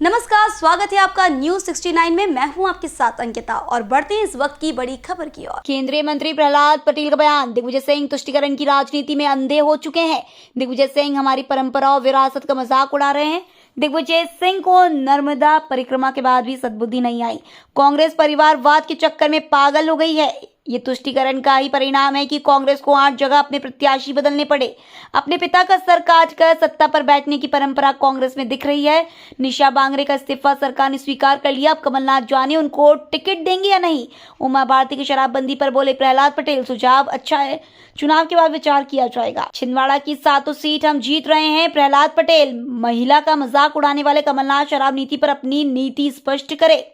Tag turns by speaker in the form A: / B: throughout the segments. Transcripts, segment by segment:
A: नमस्कार, स्वागत है आपका न्यूज 69 में। मैं हूं आपके साथ अंकिता और बढ़ते हैं इस वक्त की बड़ी खबर की ओर। केंद्रीय मंत्री प्रहलाद पटेल का बयान। दिग्विजय सिंह तुष्टीकरण की राजनीति में अंधे हो चुके हैं। दिग्विजय सिंह हमारी परंपरा और विरासत का मजाक उड़ा रहे हैं। दिग्विजय सिंह को नर्मदा परिक्रमा के बाद भी सद्बुद्धि नहीं आई। कांग्रेस परिवारवाद के चक्कर में पागल हो गई है। ये तुष्टीकरण का ही परिणाम है कि कांग्रेस को 8 जगह अपने प्रत्याशी बदलने पड़े। अपने पिता का सर काटकर सत्ता पर बैठने की परंपरा कांग्रेस में दिख रही है। निशा बांगरे का इस्तीफा सरकार ने स्वीकार कर लिया। अब कमलनाथ जाने उनको टिकट देंगे या नहीं। उमा भारती की शराबबंदी पर बोले प्रहलाद पटेल, सुझाव अच्छा है, चुनाव के बाद विचार किया जाएगा। छिंदवाड़ा की 7 सीट हम जीत रहे हैं, प्रहलाद पटेल। महिला का मजाक उड़ाने वाले कमलनाथ शराब नीति पर अपनी नीति स्पष्ट करे।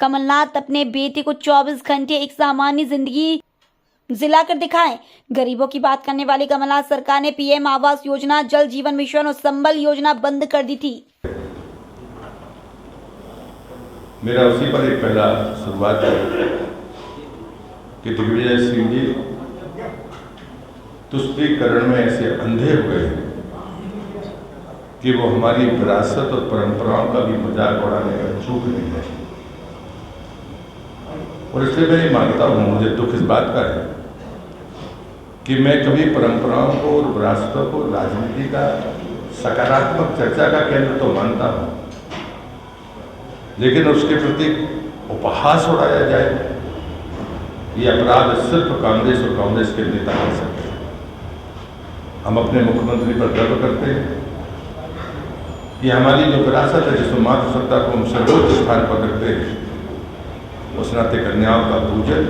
A: कमलनाथ अपने बेटे को 24 घंटे एक सामान्य जिंदगी जिलाकर दिखाएं। गरीबों की बात करने वाली कमलनाथ सरकार ने पीएम आवास योजना, जल जीवन मिशन और संबल योजना बंद कर दी थी।
B: मेरा उसी पर एक पहला शुरुआत है कि दिग्विजय सिंह जी तुष्टीकरण में ऐसे अंधे हो गए हैं कि वो हमारी विरासत और परंपराओं का भी मजाक उड़ाने का चूक नहीं है। और इसलिए मैं ये मानता हूँ, मुझे दुख इस बात का है कि मैं कभी परंपराओं को और विरासतों को राजनीति का सकारात्मक चर्चा का केंद्र तो मानता हूँ, लेकिन उसके प्रति उपहास उड़ाया जाए, ये अपराध सिर्फ कांग्रेस और कांग्रेस के नेता कर सकते हैं। हम अपने मुख्यमंत्री पर गर्व करते हैं कि हमारी जो विरासत है, जिसमें मातृसत्ता को हम सर्वोच्च स्थान पर रखते हैं, उस नाते कन्याओं का पूजन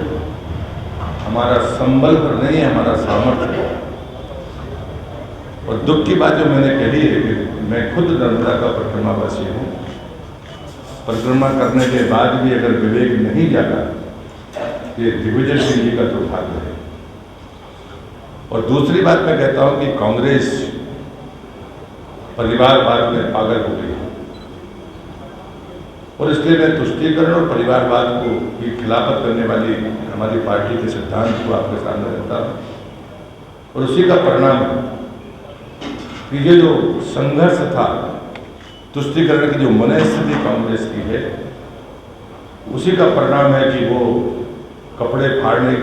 B: हमारा संबल पर नहीं है, हमारा सामर्थ्य है। और दुख की बात जो मैंने कही है कि मैं खुद नर्मदा का परिक्रमावासी हूँ। परिक्रमा करने के बाद भी अगर विवेक नहीं जागा, ये दिग्विजय सिंह जी का दुर्भाग्य है। और दूसरी बात मैं कहता हूँ कि कांग्रेस परिवारवाद में पागल हो गई है और इसलिए मैं तुष्टीकरण और परिवारवाद को की खिलाफत करने वाली हमारी पार्टी के सिद्धांत को आपके सामने रखता हूँ। और उसी का परिणाम है कि ये जो संघर्ष था, तुष्टीकरण की जो मनस्थिति कांग्रेस की है, उसी का परिणाम है कि वो कपड़े फाड़ने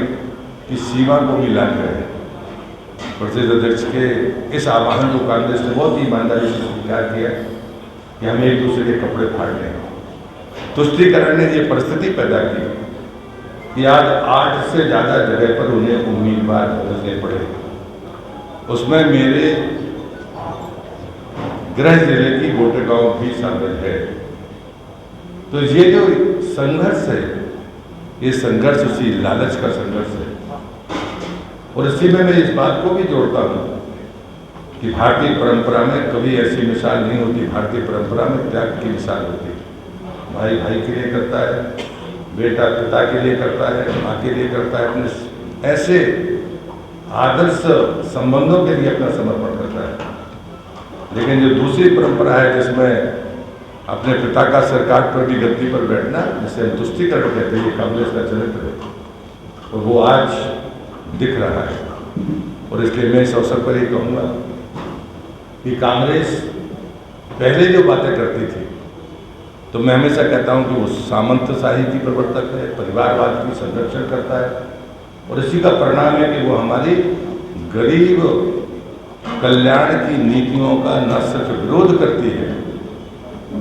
B: की सीमा को भी लांघ रहे हैं। प्रदेश अध्यक्ष के इस आह्वान को कांग्रेस ने बहुत ही ईमानदारी से स्वीकार किया कि हमें एक दूसरे के कपड़े फाड़ने हैं। तुष्टीकरण ने ये परिस्थिति पैदा की कि आज 8 से ज़्यादा जगह पर उन्हें उम्मीदवार बदलने पड़े। उसमें मेरे गृह जिले की गोटेगांव भी शामिल है। तो ये जो संघर्ष है, ये संघर्ष उसी लालच का संघर्ष है। और इसी में मैं इस बात को भी जोड़ता हूँ कि भारतीय परंपरा में कभी ऐसी मिसाल नहीं होती। भारतीय परंपरा में त्याग की मिसाल होती है। भाई भाई के लिए करता है, बेटा पिता के लिए करता है, माँ के लिए करता है, अपने ऐसे आदर्श संबंधों के लिए अपना समर्पण करता है। लेकिन जो दूसरी परंपरा है जिसमें अपने पिता का सर काट पर भी गद्दी पर बैठना, जिसे हम तुष्टीकरण कहते हैं, ये कांग्रेस का चरित्र है और वो आज दिख रहा है। और इसलिए मैं इस अवसर पर ये कहूँगा कि कांग्रेस पहले जो बातें करती थी, तो मैं हमेशा कहता हूं कि वो सामंतशाही की प्रवर्तक है, परिवारवाद की संरक्षण करता है। और इसी का परिणाम है कि वो हमारी गरीब कल्याण की नीतियों का न सिर्फ विरोध करती है,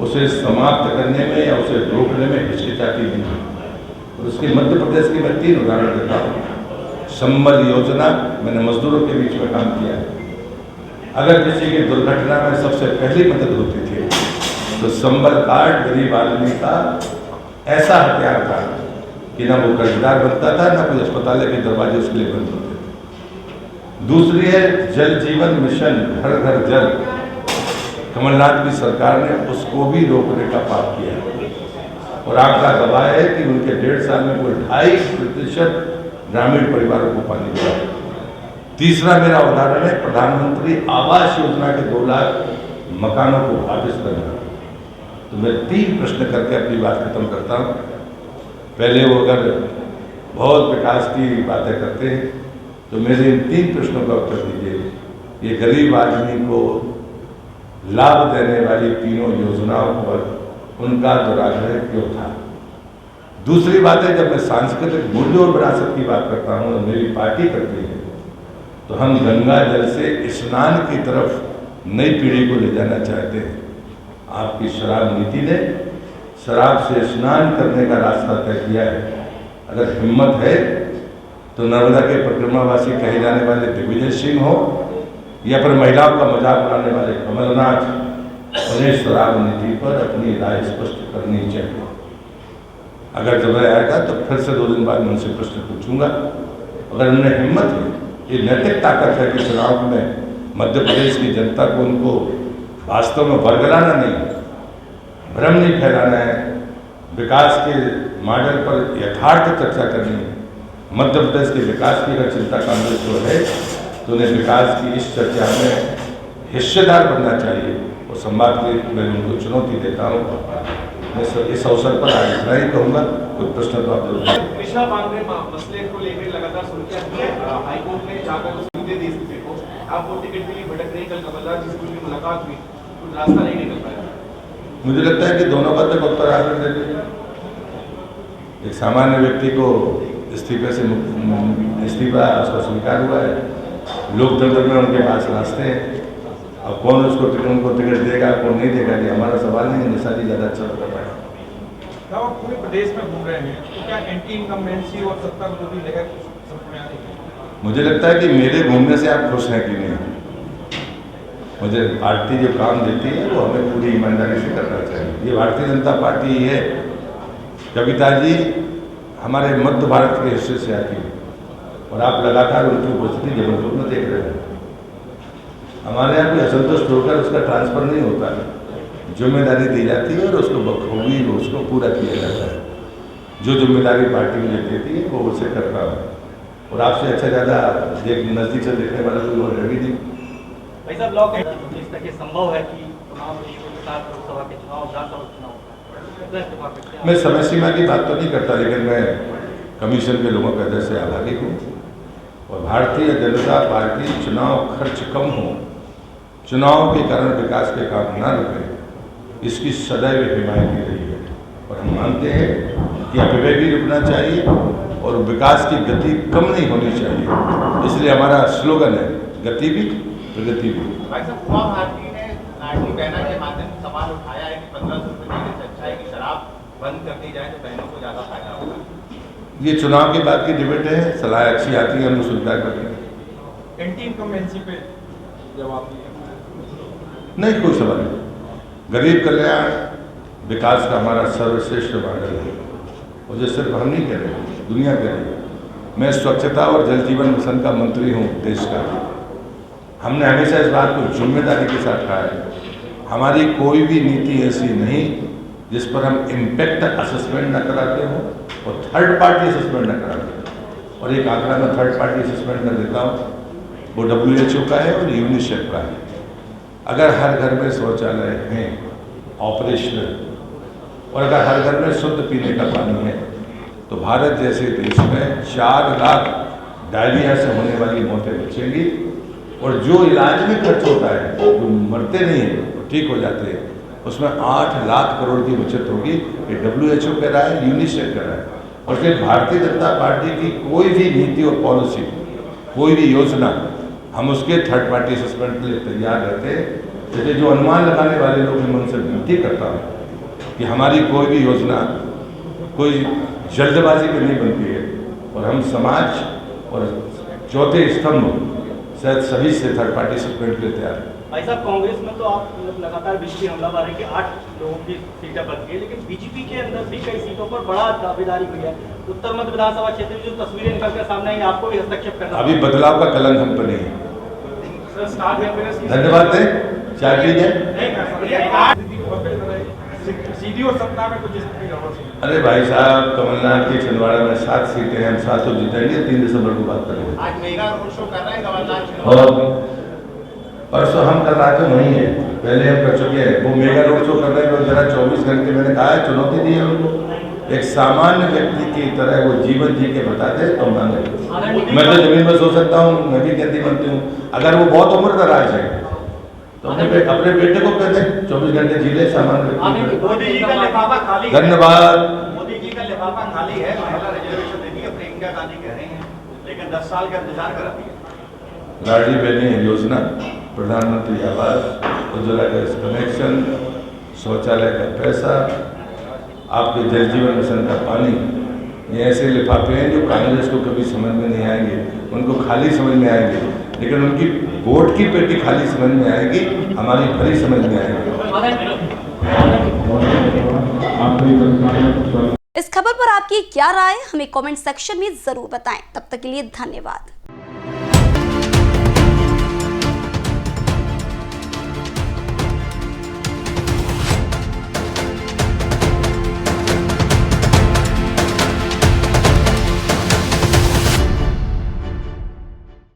B: उसे समाप्त करने में या उसे रोकने में हिचकिचाती नहीं है। और उसके मध्य प्रदेश के मैं 3 उदाहरण देता हूँ। संबल योजना, मैंने मजदूरों के बीच में काम किया है। अगर किसी की दुर्घटना में सबसे पहली मदद होती थी तो संबल कार्ड गरीब आदमी का ऐसा हथियार था कि ना वो कर्जदार बनता था, ना कोई अस्पताल के दरवाजे उसके लिए बंद होते थे। दूसरी है जल जीवन मिशन, घर घर जल। कमलनाथ की सरकार ने उसको भी रोकने का पाप किया और आपका गवाह है कि उनके 1.5 साल में कोई 2.5% ग्रामीण परिवारों को पानी दिया। तीसरा मेरा उदाहरण है प्रधानमंत्री आवास योजना के 2 लाख मकानों को वापस करना। तो मैं 3 प्रश्न करके अपनी बात खत्म करता हूँ। पहले वो अगर बहुत विकास की बातें करते हैं तो मेरे इन 3 प्रश्नों का उत्तर दीजिए। ये गरीब आदमी को लाभ देने वाली तीनों योजनाओं पर उनका दुराग्रह क्यों था। दूसरी बात है, जब मैं सांस्कृतिक मूल्यों और विरासत की बात करता हूँ और मेरी पार्टी करती है, तो हम गंगा जल से स्नान की तरफ नई पीढ़ी को ले जाना चाहते हैं। आपकी शराब नीति ने शराब से स्नान करने का रास्ता तय किया है। अगर हिम्मत है तो नर्मदा के परिक्रमावासी कहे जाने वाले दिग्विजय सिंह हो या फिर महिलाओं का मजाक उड़ाने वाले कमलनाथ, उन्हें शराब नीति पर अपनी राय स्पष्ट करनी चाहिए। अगर जब आएगा तो फिर से 2 दिन बाद मैं उनसे प्रश्न पूछूंगा। अगर उन्हें हिम्मत है, ये नैतिक ताकत है कि चुनाव में मध्य प्रदेश की जनता को उनको वास्तव में बरगलाना नहीं, भ्रम नहीं फैलाना है, विकास के मॉडल पर यथार्थ चर्चा करनी है। मध्य प्रदेश के विकास की अगर चिंता कांग्रेस को है तो उन्हें विकास की इस चर्चा में हिस्सेदार बनना चाहिए और संवाद के लिए मैं उनको चुनौती देता हूँ। मैं इस अवसर पर आज इतना ही कहूँगा। कोई प्रश्न तो आप जरूर।
C: मिश्रा मामले मसले को लेकर लगातार सुर्खियां हाईकोर्ट ने जाकर सीधे दी स्थिति को, आपको टिकट के लिए भटक रही। कल कमलनाथ जी से मुलाकात हुई, कुछ रास्ता नहीं निकल पाया।
B: मुझे लगता है कि दोनों बातें उत्तर आकर देते। एक सामान्य व्यक्ति को इस्तीफा उसका स्वीकार हुआ है। लोकतंत्र में उनके पास रास्ते हैं। अब कौन उनको टिकट देगा, कौन नहीं देगा, ये हमारा सवाल नहीं है। निशा जी ज़्यादा अच्छा बता पाए।
C: आप पूरे प्रदेश में घूम रहे हैं, तो क्या एंटी इनकम्बेंसी और सत्ता को भी लेकर समझ आ रही है?
B: मुझे लगता है कि मेरे घूमने से आप खुश हैं कि नहीं। मुझे पार्टी जो काम देती है वो हमें पूरी ईमानदारी से करना चाहिए। ये भारतीय जनता पार्टी है। कविता जी हमारे मध्य भारत के हिस्से से आती है और आप लगातार उनकी उपस्थिति जबलपुर में देख रहे हैं। हमारे यहाँ कोई असंतुष्ट होकर उसका ट्रांसफर नहीं होता है। जिम्मेदारी दी जाती है और उसको बखूबी उसको पूरा किया जाता है। जो जिम्मेदारी पार्टी मुझे देती है वो उसे करता है और आपसे अच्छा ज़्यादा नज़दीक से देखने वाला कोई और है भी नहीं।
C: भाई साहब, लॉ इस तक संभव है कि तमाम विषयों के साथ लोकसभा के चुनाव, विधानसभा चुनाव,
B: मैं समय सीमा की बात तो नहीं करता, लेकिन मैं कमीशन के लोगों का हृदय से आभारी हूँ और भारतीय जनता पार्टी चुनाव खर्च कम हो, चुनाव के कारण विकास के काम न रुके, इसकी सदैव हिमायती रही है। और हम मानते हैं कि अपव्यय भी रुकना चाहिए और विकास की गति कम नहीं होनी चाहिए। इसलिए हमारा स्लोगन है, गति भी प्रगति भी।
D: भाई साहब, उमा भारती ने लाडली बहना के माध्यम से सवाल उठाया है कि 1500 रुपये देने से अच्छा है कि शराब बंद कर दी जाए तो बहनों को ज़्यादा फायदा होगा।
B: ये चुनाव के बाद की डिबेट है। सलाह अच्छी आती है, हम स्वीकार करते हैं।
C: एंटी इनकम्बेंसी पे जवाब
B: नहीं, कोई सवाल नहीं। गरीब कल्याण विकास का हमारा सर्वश्रेष्ठ मॉडल है और जो सिर्फ हम नहीं कह रहे, दुनिया कह रही है। मैं स्वच्छता और जल जीवन मिशन का मंत्री हूँ देश का। हमने हमेशा इस बात को जिम्मेदारी के साथ कहा है। हमारी कोई भी नीति ऐसी नहीं जिस पर हम इम्पैक्ट असेसमेंट न कराते हो और थर्ड पार्टी असेसमेंट न कराते हो। और एक आंकड़ा मैं थर्ड पार्टी असेसमेंट कर देता हूँ, वो WHO का है और यूनिसेफ का है। अगर हर घर में शौचालय हैं ऑपरेशनल और अगर हर घर में शुद्ध पीने का पानी है तो भारत जैसे देश में 4 लाख डायरिया से होने वाली मौतें बचेंगी और जो इलाज में खर्च होता है, जो मरते नहीं हैं, वो ठीक हो जाते हैं, उसमें 8 लाख करोड़ की बचत होगी। ये WHO कह रहा है, यूनिसेफ कह रहा है। और फिर भारतीय जनता पार्टी की कोई भी नीति और पॉलिसी, कोई भी योजना, हम उसके थर्ड पार्टी असेसमेंट के लिए तैयार रहते हैं। जैसे जो अनुमान लगाने वाले लोग हैं, मैं उनसे विनती करता हूँ कि हमारी कोई भी योजना कोई जल्दबाजी में नहीं बनती है और हम समाज और चौथे स्तंभ शायद सभी से थर्ड पार्टी असेसमेंट के लिए तैयार है।
C: भाई साहब, कांग्रेस में तो आप लगातार बीजेपी हमलावर है कि 8 लोगों की सीटें बच गई, लेकिन बीजेपी के अंदर भी कई सीटों पर बड़ा दावेदारी हुई है। उत्तर मध्य विधानसभा क्षेत्र में जो तस्वीरें निकल कर सामने आई, आपको भी हस्तक्षेप करना।
B: अभी बदलाव का कलंक हम पर नहीं है। धन्यवाद है। चाय पीजिए।
C: सीधी और सत्ता में कुछ
B: अरे भाई साहब, कमलनाथ की छिंदवाड़ा में 7 सीटें हैं, हम 7 जीतेंगे। 3 दिसंबर को बात करेंगे।
D: आज मेगा रोड शो कर रहे हैं कमलनाथ
B: और परसों हम कर रहे थे वहीं है, पहले हम कर चुके हैं। वो मेगा रोड शो कर रहे हैं, जरा 24 घंटे मैंने कहा है, चुनौती दी है उनको। एक सामान्य व्यक्ति की तरह वो जीवन जी के बता दे तो मांगे। मैं तो जमीन पर सो सकता हूँ, मैं भी गद्दी बनती हूँ। अगर वो बहुत उम्र दराज है तो तो अपने बेटे को कहते 24 घंटे जी ले सामान
C: मोदी जी का लिफाफा खाली है।
B: धन्यवाद।
D: मोदी जी का लिफाफा खाली है, महिला रिजर्वेशन देती है, प्रियंका गांधी कह रही हैं, लेकिन 10 साल का इंतजार करा दिया।
B: लाडली बहनी योजना, प्रधानमंत्री आवास, उज्ज्वला गैस कनेक्शन, शौचालय का पैसा, आपके जल जीवन मिशन का पानी, ये ऐसे लिफाफे हैं जो कांग्रेस को कभी समझ में नहीं आएंगे, उनको खाली समझ में आएंगे, लेकिन उनकी वोट की पेटी खाली समझ में आएगी, हमारी भरी समझ में आएगी।
A: इस खबर पर आपकी क्या राय, हमें कमेंट सेक्शन में जरूर बताएं। तब तक के लिए धन्यवाद।